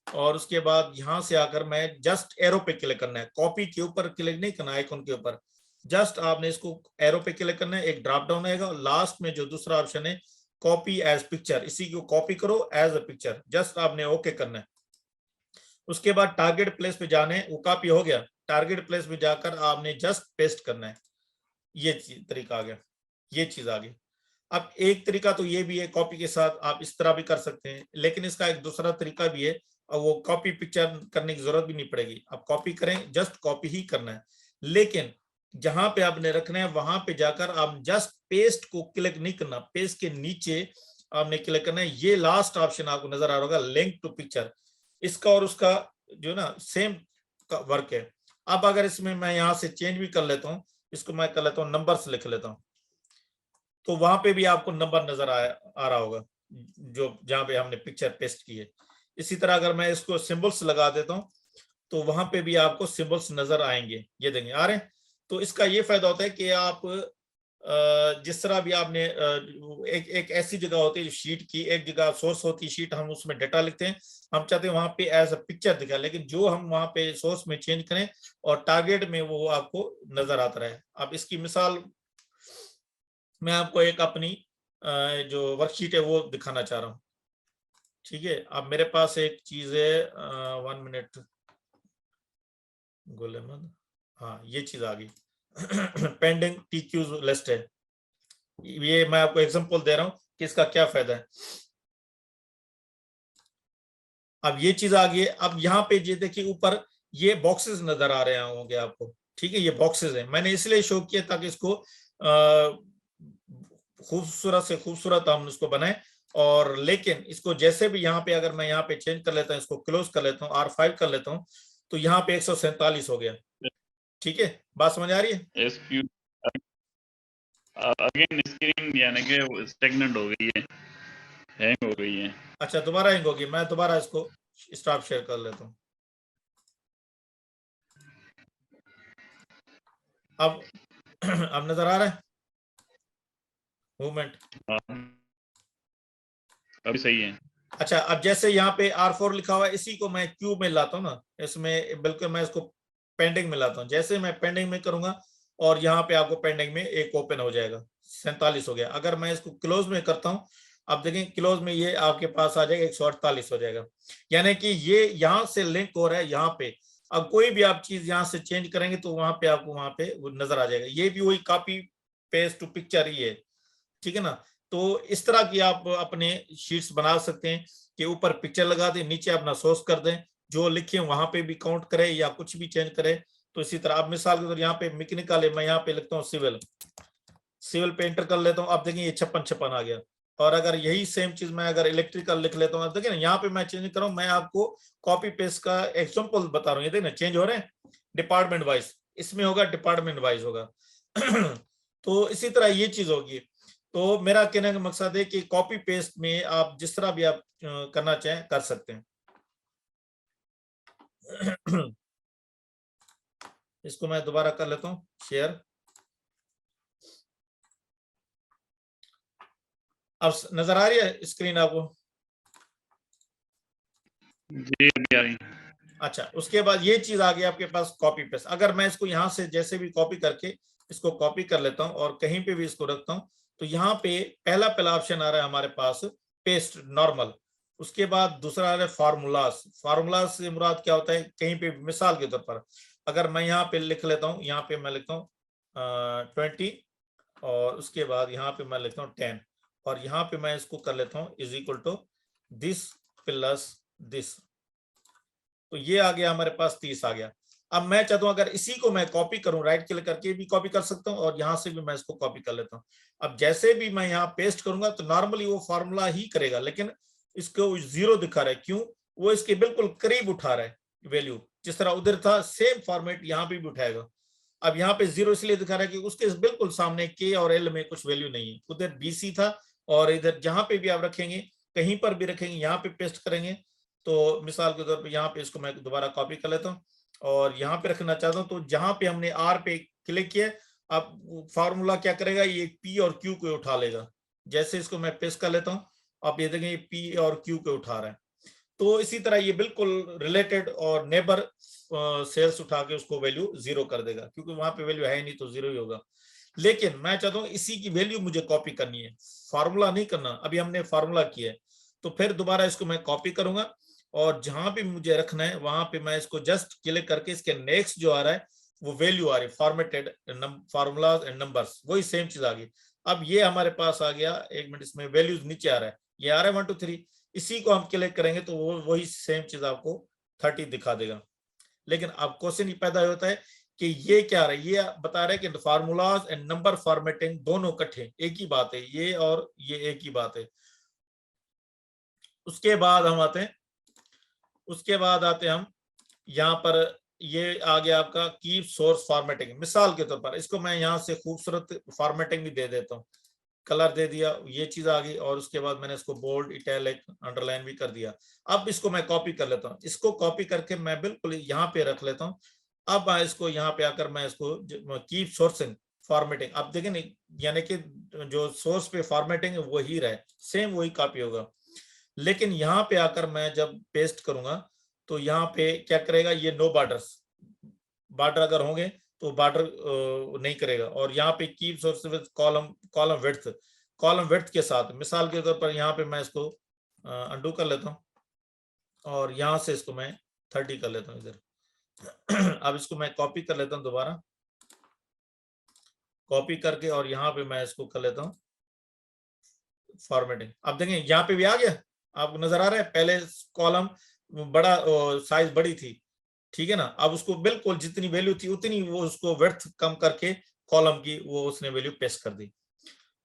और उसके बाद यहाँ से आकर मैं जस्ट एरो पे क्लिक करना है, कॉपी के ऊपर क्लिक नहीं करना, आइकन के ऊपर। जस्ट आपने इसको एरो पे क्लिक करना है, एक ड्रॉप डाउन आएगा, लास्ट में जो दूसरा ऑप्शन है कॉपी एज पिक्चर, इसी को कॉपी करो एज अ पिक्चर, जस्ट आपने ओके करना है। उसके बाद टारगेट प्लेस पे जाने, वो कॉपी हो गया, टारगेट प्लेस पे जाकर आपने जस्ट पेस्ट करना है। ये तरीका आ गया, ये चीज आ गई। अब एक तरीका तो ये भी है, कॉपी के साथ आप इस तरह भी कर सकते हैं, लेकिन इसका एक दूसरा तरीका भी है, और वो कॉपी पिक्चर करने की जरूरत भी नहीं पड़ेगी। आप कॉपी करें, जस्ट कॉपी ही करना है, लेकिन जहां पे आपने रखना है वहां पे जाकर आप जस्ट पेस्ट को क्लिक नहीं करना, पेस्ट के नीचे आपने क्लिक करना है। ये लास्ट ऑप्शन आपको नजर आ रहा होगा, लिंक टू पिक्चर। इसका और उसका जो ना सेम का वर्क है। अब अगर इसमें मैं यहाँ से चेंज भी कर लेता हूँ, इसको मैं कर लेता हूँ नंबर्स लिख लेता हूँ, तो वहां पे भी आपको नंबर नजर आ रहा होगा, जो जहां पे हमने पिक्चर पेस्ट की है। इसी तरह अगर मैं इसको सिंबल्स लगा देता हूं तो वहां पे भी आपको सिंबल्स नजर आएंगे, ये देंगे आ रहे हैं। तो इसका ये फायदा होता है कि आप जिस तरह भी आपने एक एक ऐसी जगह होती है शीट की, एक जगह सोर्स होती है शीट, हम उसमें डेटा लिखते हैं, हम चाहते हैं वहां पे एज अ पिक्चर दिखा, लेकिन जो हम वहां पे सोर्स में चेंज करें और टारगेट में वो आपको नजर आता रहे। अब इसकी मिसाल मैं आपको एक अपनी जो वर्कशीट है वो दिखाना चाह रहा हूँ। ठीक है, अब मेरे पास एक चीज है, 1 मिनट गुलेमद, हाँ ये चीज आ गई। पेंडिंग टीक्यूज लिस्ट है, ये मैं आपको एग्जांपल दे रहा हूँ कि इसका क्या फायदा है। अब ये चीज आ गई है। अब यहाँ पे ये देखिए ऊपर ये बॉक्सेस नजर आ रहे होंगे आपको। ठीक है, ये बॉक्सेस है, मैंने इसलिए शो किया ताकि इसको खूबसूरत से खूबसूरत हम इसको बनाए। और लेकिन इसको जैसे भी यहाँ पे अगर मैं यहाँ पे चेंज कर लेता हूँ, इसको क्लोज कर लेता हूँ, R5 कर लेता हूँ, तो यहाँ पे 147 हो गया। ठीक है, बात समझ आ रही है? SQ अगेन स्क्रीन यानी कि स्टेगनेंट हो गई है, हैंग हो गई है। अच्छा दोबारा हैंग होगी, मैं दोबारा इसको स्टॉप शेयर कर लेता हूँ। अब अब नजर आ रहा है मूवमेंट? अभी सही है। अच्छा अब जैसे यहाँ पे R4 लिखा हुआ है, इसी को मैं क्यूब में लाता हूँ ना, इसमें बिल्कुल मैं इसको पेंडिंग में लाता हूँ। जैसे मैं पेंडिंग में करूंगा और यहाँ पे आपको पेंडिंग में एक ओपन हो जाएगा, 47 हो गया। अगर मैं इसको क्लोज में करता हूँ, अब देखें क्लोज में ये आपके पास आ जाएगा 148 हो जाएगा। यानी कि ये यहाँ से लिंक हो रहा है यहाँ पे। अब कोई भी आप चीज यहाँ से चेंज करेंगे तो वहां पे आपको वहां पे वो नजर आ जाएगा। ये भी वही कॉपी पेस्ट टू पिक्चर ही है, ठीक है ना। तो इस तरह की आप अपने शीट्स बना सकते हैं कि ऊपर पिक्चर लगा दें, नीचे अपना सोर्स कर दें, जो लिखे वहां पे भी काउंट करे या कुछ भी चेंज करे। तो इसी तरह आप मिसाल के तौर यहाँ पे मैकेनिकल है, मैं यहाँ पे लिखता हूँ सिविल, सिविल पे एंटर कर लेता हूँ। आप देखें ये 56 आ गया। और अगर यही सेम चीज मैं अगर इलेक्ट्रिकल लिख लेता हूँ, आप देखें ना यहाँ पे मैं चेंज कर रहा हूँ। मैं आपको कॉपी पेस्ट का एग्जाम्पल बता रहा हूँ, ये देखें ना चेंज हो रहे हैं डिपार्टमेंट वाइज, इसमें होगा डिपार्टमेंट वाइज होगा। तो इसी तरह ये चीज होगी। तो मेरा कहने का मकसद है कि कॉपी पेस्ट में आप जिस तरह भी आप करना चाहें कर सकते हैं। इसको मैं दोबारा कर लेता हूँ शेयर। अब नजर आ रही है स्क्रीन आपको? जी अभी आ रही। अच्छा उसके बाद ये चीज आ गई आपके पास कॉपी पेस्ट। अगर मैं इसको यहाँ से जैसे भी कॉपी करके इसको कॉपी कर लेता हूँ और कहीं पे भी इसको रखता हूँ, तो यहाँ पे पहला पहला ऑप्शन आ रहा है हमारे पास पेस्ट नॉर्मल। उसके बाद दूसरा आ रहा है फार्मूलास। फार्मूलास से मुराद क्या होता है, कहीं पे मिसाल के तौर पर अगर मैं यहाँ पे लिख लेता हूँ, यहाँ पे मैं लिखता हूँ 20 और उसके बाद यहाँ पे मैं लिखता हूँ 10 और यहाँ पे मैं इसको कर लेता हूँ is equal to this plus this. तो ये आ गया हमारे पास 30 आ गया। अब मैं चाहता हूं अगर इसी को मैं कॉपी करूं, राइट क्लिक करके भी कॉपी कर सकता हूं और यहां से भी मैं इसको कॉपी कर लेता हूं। अब जैसे भी मैं यहाँ पेस्ट करूंगा तो नॉर्मली वो फार्मूला ही करेगा, लेकिन इसको जीरो दिखा रहा है, क्यों? वो इसके बिल्कुल करीब उठा रहा है वैल्यू, जिस तरह उधर था सेम फॉर्मेट यहाँ पे भी उठाएगा। अब यहाँ पे जीरो इसलिए दिखा रहा है कि उसके बिल्कुल सामने के और एल में कुछ वैल्यू नहीं है, उधर बीसी था और इधर जहां पे भी आप रखेंगे, कहीं पर भी रखेंगे, यहाँ पे पेस्ट करेंगे। तो मिसाल के तौर पे यहाँ पे इसको मैं दोबारा कॉपी कर लेता हूँ और यहाँ पे रखना चाहता हूँ, तो जहां पे हमने आर पे क्लिक किया, अब फार्मूला क्या करेगा, ये पी और क्यू को उठा लेगा। जैसे इसको मैं पेस्ट कर लेता हूँ, आप ये देखें ये पी और क्यू को उठा रहा है। तो इसी तरह ये बिल्कुल रिलेटेड और नेबर सेल्स उठा के उसको वैल्यू जीरो कर देगा, क्योंकि वहां पे वैल्यू है नहीं तो जीरो ही होगा। लेकिन मैं चाहता हूँ इसी की वैल्यू मुझे कॉपी करनी है, फार्मूला नहीं करना। अभी हमने फार्मूला किया है, तो फिर दोबारा इसको मैं कॉपी करूंगा और जहां पे मुझे रखना है वहां पे मैं इसको जस्ट क्लिक करके इसके नेक्स्ट जो आ रहा है वो वैल्यू आ रही है, फॉर्मेटेड फार्मूलाज एंड नंबर्स, वही सेम चीज आ गई। अब ये हमारे पास आ गया, एक मिनट, इसमें वैल्यूज नीचे आ रहा है, ये आ रहा है 1 2 3। इसी को हम क्लिक करेंगे तो वो वही सेम चीज आपको 30 दिखा देगा। लेकिन अब क्वेश्चन ये पैदा होता है कि ये क्या रहा है, ये बता रहा है कि फार्मूलाज एंड नंबर फॉर्मेटिंग दोनों इकट्ठे एक ही बात है, ये और ये एक ही बात है। उसके बाद हम आते हैं, उसके बाद आते हैं हम यहाँ पर, ये आ गया आपका कीप सोर्स फॉर्मेटिंग। मिसाल के तौर पर इसको मैं यहाँ से खूबसूरत फॉर्मेटिंग भी दे देता हूँ, कलर दे दिया, ये चीज आ गई और उसके बाद मैंने इसको बोल्ड इटैलिक अंडरलाइन भी कर दिया। अब इसको मैं कॉपी कर लेता हूँ, इसको कॉपी करके मैं बिल्कुल यहाँ पे रख लेता हूँ। अब मैं इसको यहाँ पे आकर मैं इसको कीप सोर्सिंग फॉर्मेटिंग, अब देखें नहीं, यानी कि जो सोर्स पे फॉर्मेटिंग है वही रहे, सेम वही कॉपी होगा। लेकिन यहाँ पे आकर मैं जब पेस्ट करूंगा तो यहाँ पे क्या करेगा, ये नो बॉर्डर्स, बॉर्डर अगर होंगे तो बॉर्डर नहीं करेगा। और यहाँ पे keep source with column, column width के साथ, मिसाल के तौर पर यहाँ पे मैं इसको अंडू कर लेता हूँ और यहाँ से इसको मैं 30 कर लेता हूँ इधर। अब इसको मैं कॉपी कर लेता हूँ दोबारा, कॉपी करके और यहाँ पे मैं इसको कर लेता हूँ फॉर्मेटिंग। अब देखें यहाँ पे भी आ गया, आपको नजर आ रहा है, पहले कॉलम बड़ा साइज बड़ी थी, ठीक है ना। अब उसको बिल्कुल जितनी वैल्यू थी उतनी वो उसको विड्थ कम करके कॉलम की वो उसने वैल्यू पेस्ट कर दी।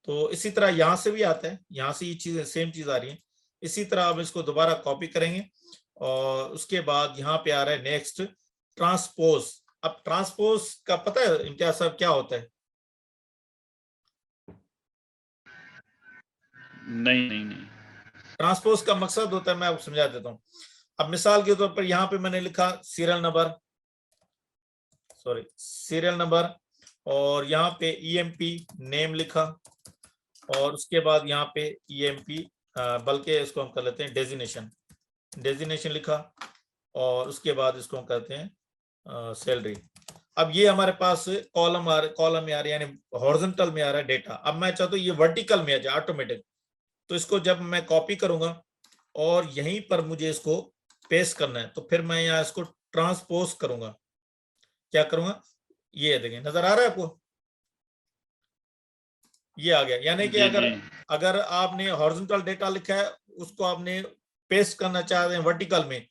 तो इसी तरह यहाँ से भी आता है, यहाँ से ये चीजें सेम चीज आ रही है। इसी तरह अब इसको दोबारा कॉपी करेंगे और उसके बाद यहाँ पे आ रहा है नेक्स्ट ट्रांसपोज। अब ट्रांसपोज का पता है इम्तियाज साहब क्या होता है? नहीं नहीं नहीं। ट्रांसपोज का मकसद होता है, मैं आपको समझा देता हूँ। अब मिसाल के तौर पर यहाँ पे मैंने लिखा सीरियल नंबर, सीरियल नंबर, और यहाँ पे ईएमपी नेम लिखा, और उसके बाद यहाँ पे ईएमपी, बल्कि इसको हम कर लेते हैं डेजिग्नेशन लिखा, और उसके बाद इसको हम कहते हैं सैलरी। अब ये हमारे पास कॉलम में आ रहा है, यानी हॉरिजॉन्टल में आ रहा है डेटा। अब मैं चाहता हूँ ये वर्टिकल में आ जाए ऑटोमेटिक, तो इसको जब मैं कॉपी करूंगा और यहीं पर मुझे इसको पेस्ट करना है, तो फिर मैं यहाँ इसको ट्रांसपोज करूंगा। क्या करूंगा, ये देखें, नजर आ रहा है आपको, ये आ गया। यानी कि अगर आपने हॉरिजॉन्टल डेटा लिखा है, उसको आपने पेस्ट करना चाह रहे हैं वर्टिकल में,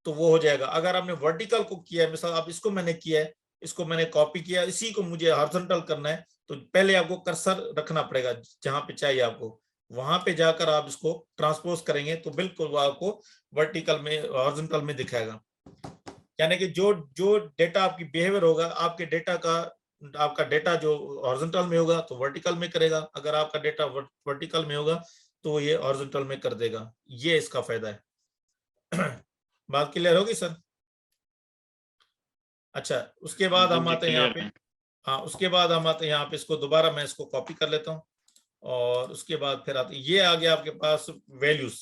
तो वो हो जाएगा। अगर आपने वर्टिकल को किया है, मिसाल आप इसको मैंने किया है, इसको मैंने कॉपी किया, इसी को मुझे हॉरिजॉन्टल करना है, तो पहले आपको कर्सर रखना पड़ेगा जहां पे चाहिए आपको, वहां पे जाकर आप इसको ट्रांसपोज करेंगे तो बिल्कुल वो आपको वर्टिकल में, हॉरिजॉन्टल में दिखाएगा। यानी कि जो जो डेटा आपकी बिहेवियर होगा, आपका डेटा जो हॉरिजॉन्टल में होगा तो वर्टिकल में करेगा, अगर आपका डेटा वर्टिकल में होगा तो ये हॉरिजॉन्टल में कर देगा। ये इसका फायदा है। बात क्लियर होगी सर? अच्छा, उसके बाद हम आते हैं यहाँ पे, हाँ, उसके बाद हम आते हैं यहाँ पे, इसको दोबारा मैं इसको कॉपी कर लेता हूँ, और उसके बाद फिर आते, ये आ गया आपके पास वैल्यूज।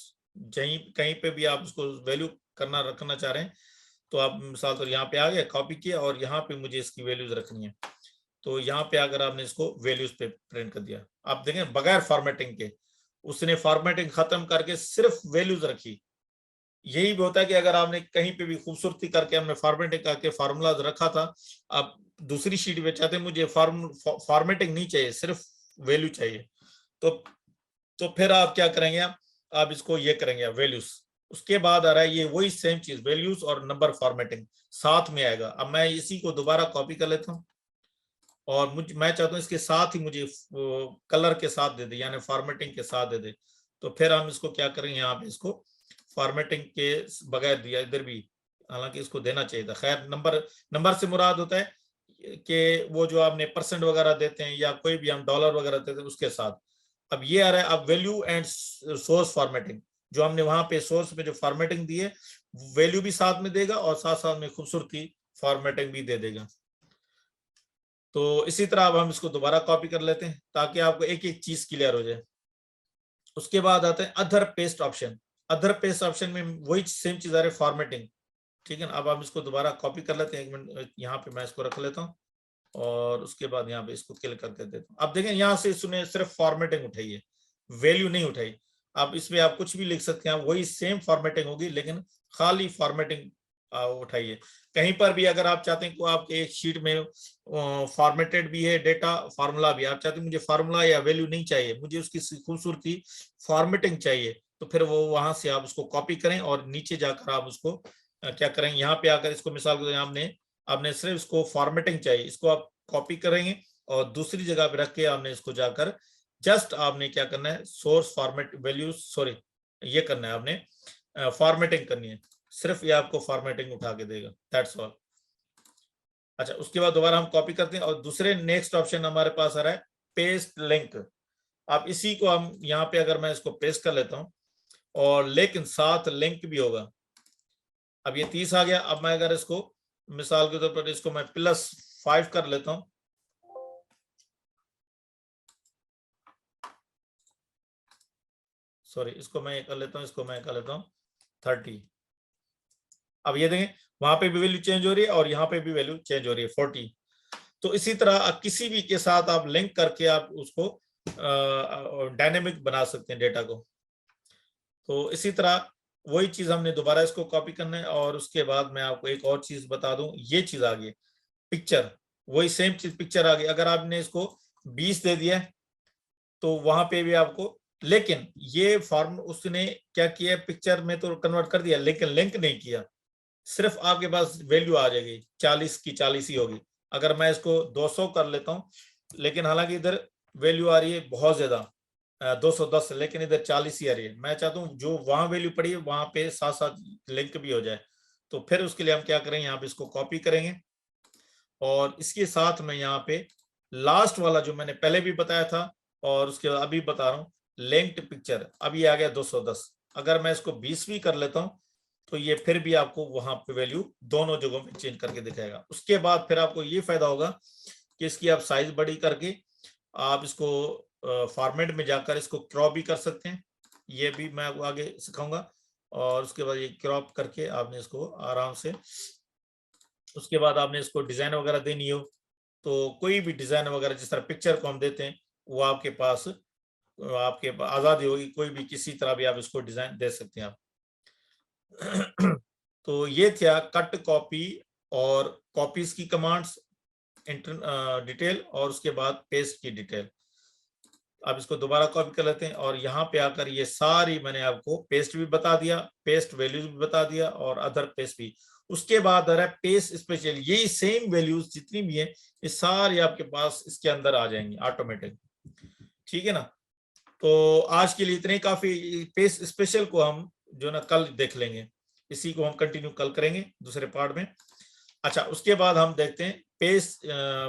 कहीं पे भी आप इसको वैल्यू रखना चाह रहे हैं, तो आप मिसाल तो यहाँ पे आ गया, कॉपी किया, और यहाँ पे मुझे इसकी वैल्यूज रखनी है, तो यहाँ पे अगर आपने इसको वैल्यूज पे प्रिंट कर दिया, आप देखें बगैर फॉर्मेटिंग के, उसने फॉर्मेटिंग खत्म करके सिर्फ वैल्यूज रखी। यही भी होता है कि अगर आपने कहीं पे भी खूबसूरती करके हमने फॉर्मेटिंग करके फार्मूला रखा था, आप दूसरी शीट पे चाहते हैं मुझे फॉर्मेटिंग नहीं चाहिए, सिर्फ वैल्यू चाहिए, तो फिर आप क्या करेंगे, आप इसको ये करेंगे वैल्यूज। उसके बाद आ रहा है ये वही सेम चीज, वैल्यूज और नंबर फॉर्मेटिंग साथ में आएगा। अब मैं इसी को दोबारा कॉपी कर लेता हूँ, और मैं चाहता हूँ इसके साथ ही मुझे कलर के साथ दे दे, यानी फॉर्मेटिंग के साथ दे दे। तो फिर हम इसको क्या करेंगे, यहाँ पे इसको फॉर्मेटिंग के बगैर दिया इधर भी, हालांकि इसको देना चाहिए था। खैर, नंबर से मुराद होता है कि वो जो आपने परसेंट वगैरह देते हैं, या कोई भी हम डॉलर वगैरह देते हैं उसके साथ। अब ये आ रहा है, अब वैल्यू एंड सोर्स फॉर्मेटिंग, जो हमने वहां पे सोर्स में जो फॉर्मेटिंग दी है, वैल्यू भी साथ में देगा, और साथ साथ में खूबसूरती फॉर्मेटिंग भी दे देगा। तो इसी तरह अब हम इसको दोबारा कॉपी कर लेते हैं ताकि आपको एक एक चीज क्लियर हो जाए। उसके बाद आते हैं other paste option. Other paste option में वही सेम चीज आ रही है, फॉर्मेटिंग। ठीक है ना, अब हम इसको दोबारा कॉपी कर लेते हैं, 1 मिनट यहाँ पे मैं इसको रख लेता हूँ, और उसके बाद यहाँ पे इसको क्लिक करके देता हूँ। अब देखें यहाँ से इसने सिर्फ फॉर्मेटिंग उठाई है, वैल्यू नहीं उठाई। अब इसमें आप कुछ भी लिख सकते हैं, वही सेम फॉर्मेटिंग होगी, लेकिन खाली फॉर्मेटिंग उठाइए। कहीं पर भी अगर आप चाहते हैं कि आपके एक शीट में फॉर्मेटेड भी है डेटा, फार्मूला भी, आप चाहते हैं मुझे फार्मूला या वैल्यू नहीं चाहिए, मुझे उसकी खूबसूरती फॉर्मेटिंग चाहिए, तो फिर वो वहां से आप उसको कॉपी करें, और नीचे जाकर आप उसको क्या करेंगे, यहाँ पे आकर इसको मिसाल के आपने सिर्फ इसको फॉर्मेटिंग चाहिए, इसको आप कॉपी करेंगे, और दूसरी जगह पे रख के आपने इसको जाकर जस्ट आपने क्या करना है, सोर्स फॉर्मेट वैल्यू, ये करना है आपने, फॉर्मेटिंग करनी है, सिर्फ ये आपको फॉर्मेटिंग उठा के देगा, दैट्स ऑल। अच्छा, उसके बाद दोबारा हम कॉपी करते हैं, और दूसरे नेक्स्ट ऑप्शन हमारे पास आ रहा है पेस्ट लिंक। अब इसी को हम यहाँ पे अगर मैं इसको पेस्ट कर लेता हूँ, और लेकिन साथ लिंक भी होगा। अब ये 30 आ गया। अब मैं अगर इसको मिसाल के तौर पर इसको मैं +5 कर लेता हूँ, इसको मैं कर लेता हूँ, इसको मैं कर लेता हूँ 30। अब ये देखें, वहां पे भी वैल्यू चेंज हो रही है, और यहाँ पे भी वैल्यू चेंज हो रही है 40। तो इसी तरह किसी भी के साथ आप लिंक करके आप उसको डायनेमिक बना सकते हैं डेटा को। तो इसी तरह वही चीज हमने दोबारा इसको कॉपी करना है, और उसके बाद मैं आपको एक और चीज बता दूं, ये चीज आ गई पिक्चर, वही सेम चीज पिक्चर आ गई। अगर आपने इसको 20 दे दिया तो वहां पे भी आपको, लेकिन ये फॉर्म उसने क्या किया, पिक्चर में तो कन्वर्ट कर दिया, लेकिन लिंक नहीं किया। सिर्फ आपके पास वैल्यू आ जाएगी 40 की 40 ही होगी। अगर मैं इसको 200 कर लेता हूँ, लेकिन हालांकि इधर वैल्यू आ रही है बहुत ज्यादा 210, लेकिन इधर 40 ही आ रही है। मैं चाहता हूँ जो वहां वैल्यू पड़ी है वहां पे साथ साथ लिंक भी हो जाए। तो फिर उसके लिए हम क्या करेंगे, यहाँ पे इसको कॉपी करेंगे, और इसके साथ में यहाँ पे लास्ट वाला जो मैंने पहले भी बताया था, और उसके बाद अभी बता रहा हूँ, लिंक्ड पिक्चर, अब ये आ गया 210। अगर मैं इसको 20 भी कर लेता हूं तो ये फिर भी आपको वहां पे वैल्यू दोनों जगहों पे चेंज करके दिखाएगा। उसके बाद फिर आपको ये फायदा होगा कि इसकी आप साइज बड़ी करके आप इसको फॉर्मेट में जाकर इसको क्रॉप भी कर सकते हैं, ये भी मैं आपको आगे सिखाऊंगा। और उसके बाद ये क्रॉप करके आपने इसको आराम से, उसके बाद आपने इसको डिजाइन वगैरह देनी हो तो कोई भी डिजाइन वगैरह जिस तरह पिक्चर को हम देते हैं वो आपके पास आजादी होगी, कोई भी किसी तरह भी आप इसको डिजाइन दे सकते हैं आप। तो ये था कट, कॉपी और कॉपीज की कमांड्स, डिटेल, और उसके बाद पेस्ट की डिटेल। आप इसको दोबारा कॉपी कर लेते हैं और यहाँ पे आकर ये सारी मैंने आपको पेस्ट भी बता दिया, पेस्ट वैल्यूज भी बता दिया और अदर पेस्ट भी। उसके बाद आ रहा है पेस्ट स्पेशल, यही सेम वैल्यूज जितनी भी है ये सारी आपके पास इसके अंदर आ जाएंगी ऑटोमेटिक, ठीक है ना। तो आज के लिए इतने काफी। पेस्ट स्पेशल को हम जो ना कल देख लेंगे, इसी को हम कंटिन्यू कल करेंगे दूसरे पार्ट में। अच्छा, उसके बाद हम देखते हैं paste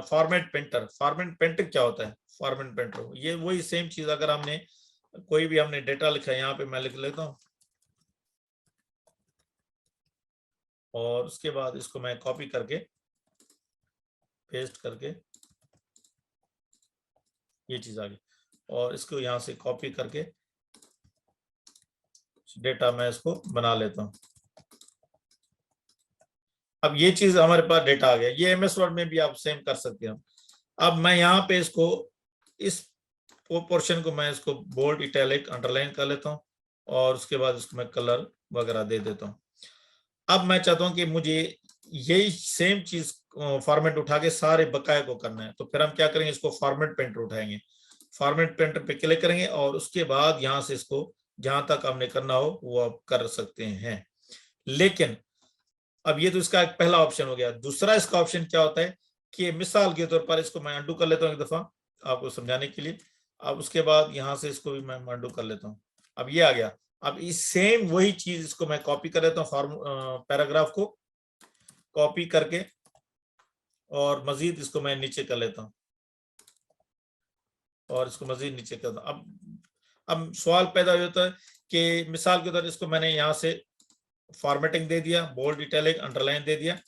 format painter. Format painter क्या होता है? फॉर्मेट पेंटर ये वही सेम चीज, अगर हमने कोई भी हमने डेटा लिखा है, यहाँ पे मैं लिख लेता हूँ और उसके बाद इसको मैं कॉपी करके पेस्ट करके ये चीज आ गई, और इसको यहाँ से कॉपी करके डेटा मैं इसको बना लेता हूँ। अब ये चीज हमारे पास डेटा आ गया, ये एमएस वर्ड में भी आप सेम कर सकते हैं। अब मैं यहाँ पे इसको, इस पोर्शन को मैं इसको बोल्ड, इटैलिक, अंडरलाइन कर लेता हूँ और उसके बाद इसको मैं कलर वगैरह दे देता हूँ। अब मैं चाहता हूँ कि मुझे यही सेम चीज फॉर्मेट उठा के सारे बकाया को करना है, तो फिर हम क्या करेंगे, इसको फॉर्मेट पेंटर उठाएंगे, फॉर्मेट पेंटर पे क्लिक करेंगे और उसके बाद यहाँ से इसको जहां तक हमने करना हो वो आप कर सकते हैं। लेकिन अब ये तो इसका एक पहला ऑप्शन हो गया। दूसरा इसका ऑप्शन क्या होता है कि मिसाल के तौर पर इसको मैं अंडू कर लेता हूँ एक दफा आपको समझाने के लिए। अब उसके बाद यहाँ से इसको भी मैं अंडू कर लेता हूँ। अब ये आ गया। अब इस सेम वही चीज इसको मैं कॉपी कर लेता हूँ, पैराग्राफ को कॉपी करके और मजीद इसको मैं नीचे कर लेता हूँ और इसको मजीद नीचे करता हूँ। अब सवाल पैदा हो जाता है कि मिसाल के तौर इसको मैंने यहाँ से फॉर्मेटिंग दे दिया, बोल्ड, इटैलिक, अंडरलाइन दे दिया।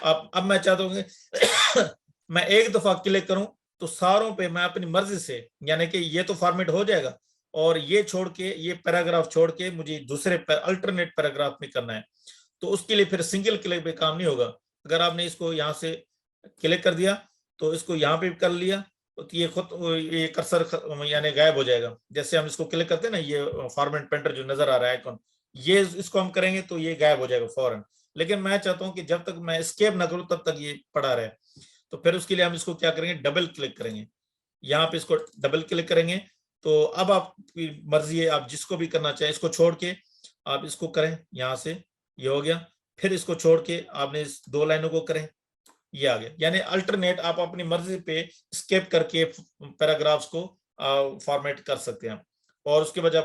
अब मैं चाहता हूँ कि मैं एक दफा क्लिक करूं तो सारों पे मैं अपनी मर्जी से, यानी कि ये तो फॉर्मेट हो जाएगा और ये छोड़ के, ये पैराग्राफ छोड़ के मुझे दूसरे अल्टरनेट पैराग्राफ में करना है, तो उसके लिए फिर सिंगल क्लिक पे काम नहीं होगा। अगर आपने इसको यहाँ से क्लिक कर दिया तो इसको यहाँ पे कर लिया तो ये खुद ये कर्सर यानी गायब हो जाएगा। जैसे हम इसको क्लिक करते हैं ना, ये फॉर्मेट पेंटर जो नजर आ रहा है आइकॉन, ये इसको हम करेंगे तो ये गायब हो जाएगा फौरन। लेकिन मैं चाहता हूं कि जब तक मैं एस्केप ना करूं तब तक ये पड़ा रहे, तो फिर उसके लिए हम इसको क्या करेंगे, डबल क्लिक करेंगे। यहाँ पे इसको डबल क्लिक करेंगे तो अब आपकी मर्जी है, आप जिसको भी करना चाहें। इसको छोड़ के आप इसको करें, यहाँ से ये हो गया, फिर इसको छोड़ के आपने इस दो लाइनों को करें, ये आ गया। यानी अल्टरनेट आप अपनी मर्जी पे स्केप करके पैराग्राफ्स को फॉर्मेट कर सकते हैं। और उसके बाद आप